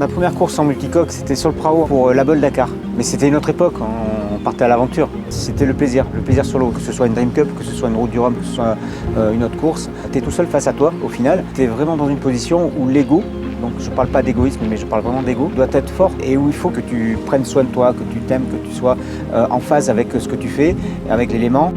Ma première course en multicoque, c'était sur le Prao pour la Bolle Dakar. Mais c'était une autre époque, on partait à l'aventure. C'était le plaisir sur l'eau, que ce soit une Dream Cup, que ce soit une Route du Rhum, que ce soit une autre course. Tu es tout seul face à toi, au final. Tu es vraiment dans une position où l'ego, donc je ne parle pas d'égoïsme, mais je parle vraiment d'ego, doit être fort et où il faut que tu prennes soin de toi, que tu t'aimes, que tu sois en phase avec ce que tu fais, avec l'élément.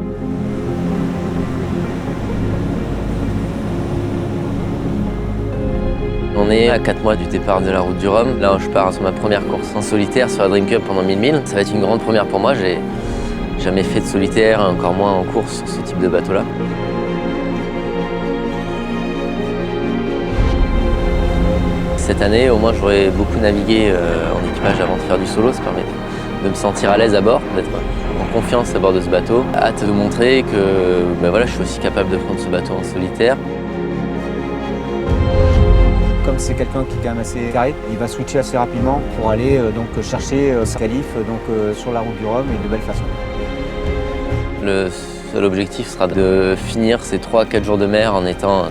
On est à 4 mois du départ de la Route du Rhum. Là, je pars sur ma première course en solitaire sur la Dream Cup pendant 1000 milles. Ça va être une grande première pour moi. J'ai jamais fait de solitaire, encore moins en course sur ce type de bateau-là. Cette année, au moins, j'aurais beaucoup navigué en équipage avant de faire du solo. Ça permet de me sentir à l'aise à bord, d'être en confiance à bord de ce bateau. Hâte de montrer que voilà, je suis aussi capable de prendre ce bateau en solitaire. Comme c'est quelqu'un qui est quand même assez carré, il va switcher assez rapidement pour aller donc chercher sa qualif sur la Route du Rhum et de belle façon. Le seul objectif sera de finir ces 3-4 jours de mer en étant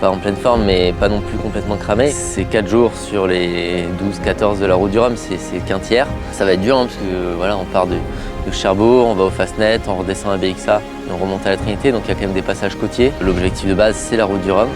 pas en pleine forme, mais pas non plus complètement cramé. Ces 4 jours sur les 12-14 de la Route du Rhum, c'est qu'un tiers. Ça va être dur, hein, parce que voilà, on part de Cherbourg, on va au Fastnet, on redescend à BXA et on remonte à la Trinité, donc il y a quand même des passages côtiers. L'objectif de base, c'est la Route du Rhum.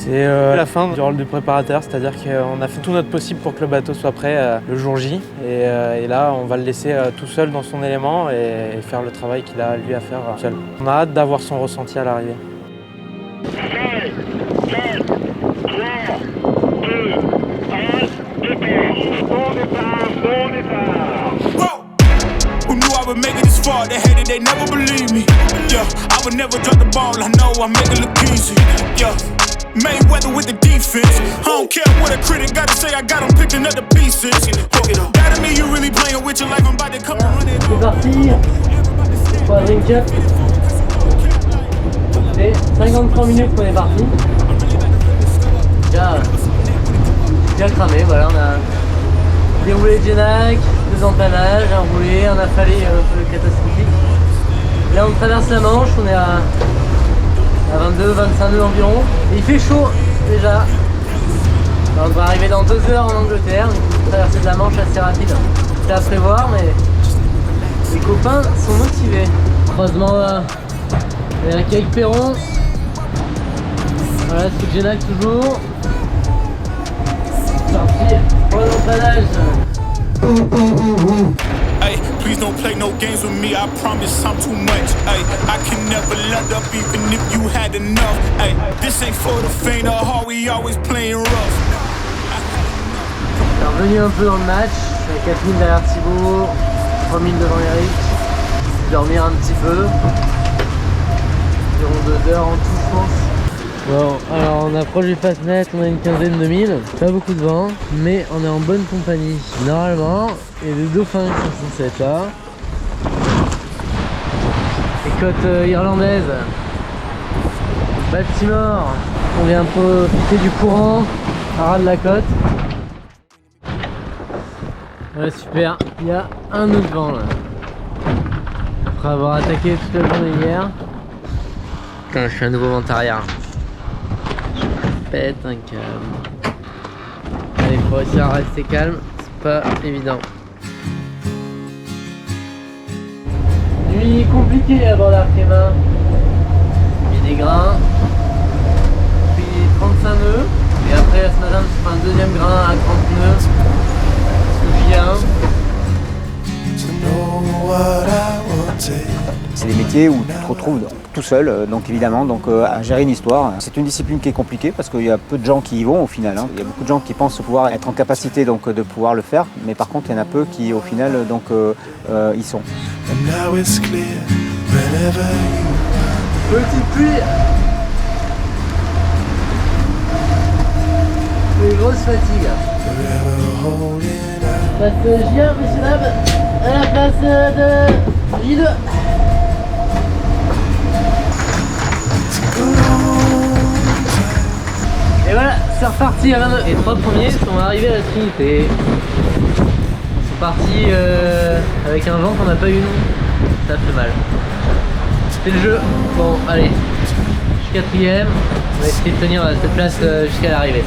C'est la fin du rôle de préparateur, c'est-à-dire qu'on a fait tout notre possible pour que le bateau soit prêt le jour J. Et là, on va le laisser tout seul dans son élément et faire le travail qu'il a lui à faire seul. On a hâte d'avoir son ressenti à l'arrivée. 5, 4, 3, 2, 1, départ. Bon départ. Who knew I would make it this far? They hated, they never believed me. Yeah, I would never drop the ball. I know I make it look easy. Yeah. Mayweather with the defense. I don't care what a critic gotta say, I got them picking up the pieces. That to me, you really playing with your life, I'm about to come and run it. C'est parti pour la Dream Cup. C'est 53 minutes qu'on est parti. Déjà cramé, voilà, on a déroulé le Genac, 2 empannages, un roulé, un affalé un peu catastrophique. Là on traverse la Manche, on est à 22-25 nœuds environ. Et il fait chaud déjà. Alors, on va arriver dans 2 heures en Angleterre, une traversée de la Manche assez rapide. C'est à prévoir, mais les copains sont motivés. Croisement avec Caique Perron. Voilà, c'est Genac toujours. Parti pour l'empannage. Hey, please don't play no games with me, I promise I'm too much. Hey, I can never let up even if you had enough. Hey, this ain't for the faint of heart, we always playing rough. On est revenu un peu dans le match, 4000 derrière Thibaut, 3000 devant Eric. Dormir un petit peu. Environ 2 heures en tout, je pense. Bon, alors on approche du Fastnet, on a une quinzaine de milles, pas beaucoup de vent, mais on est en bonne compagnie. Normalement, il y a des dauphins qui sont censés être là. Les côtes irlandaises. Baltimore, on vient profiter du courant à ras de la côte. Voilà, super, il y a un autre vent là. Après avoir attaqué toute la journée hier. Putain, je suis un nouveau vent arrière. Pète un câble. Allez, faut réussir à rester calme, c'est pas évident. Nuit compliquée à bord d'Arkema. Il y a des grains, puis 35 nœuds, et après ce matin je fais un deuxième grain à 30 nœuds. C'est des métiers où tu te retrouves tout seul, donc évidemment, à gérer une histoire. C'est une discipline qui est compliquée parce qu'il y a peu de gens qui y vont au final. Il y a beaucoup de gens qui pensent pouvoir être en capacité de pouvoir le faire, mais par contre il y en a peu qui au final y sont. Petite pluie Une grosse fatigue. Passe J1, messieurs dames, à la place de J2. Et voilà, c'est reparti à 22. Les 3 premiers sont arrivés à la Trinité. Ils sont partis avec un vent qu'on n'a pas eu nous. Ça fait mal. C'est le jeu. Bon, allez. Je suis 4ème. On va essayer de tenir cette place jusqu'à l'arrivée.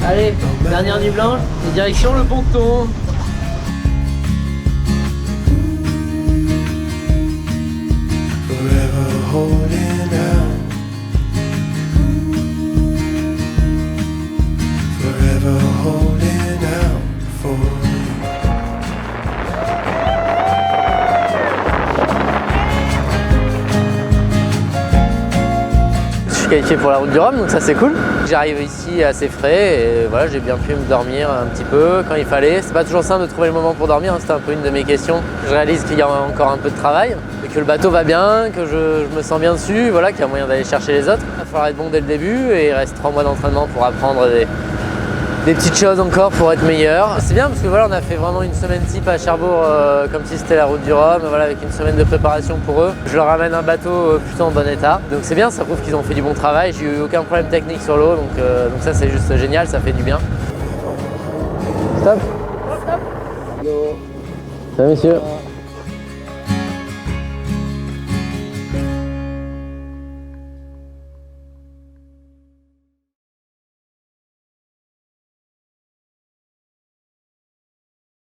Allez, dernière nuit blanche, et direction le ponton. Qualifié pour la route du Rhum, donc ça c'est cool. J'arrive ici assez frais et voilà, j'ai bien pu me dormir un petit peu quand il fallait. C'est pas toujours simple de trouver le moment pour dormir, hein, c'était un peu une de mes questions. Je réalise qu'il y a encore un peu de travail, mais que le bateau va bien, que je me sens bien dessus, voilà, qu'il y a moyen d'aller chercher les autres. Il va falloir être bon dès le début et il reste 3 mois d'entraînement pour apprendre des petites choses encore pour être meilleur. C'est bien parce que voilà, on a fait vraiment une semaine type à Cherbourg comme si c'était la route du Rhum, voilà, avec une semaine de préparation pour eux. Je leur ramène un bateau plutôt en bon état. Donc c'est bien, ça prouve qu'ils ont fait du bon travail. J'ai eu aucun problème technique sur l'eau, donc ça c'est juste génial, ça fait du bien. Stop. Stop. Salut messieurs.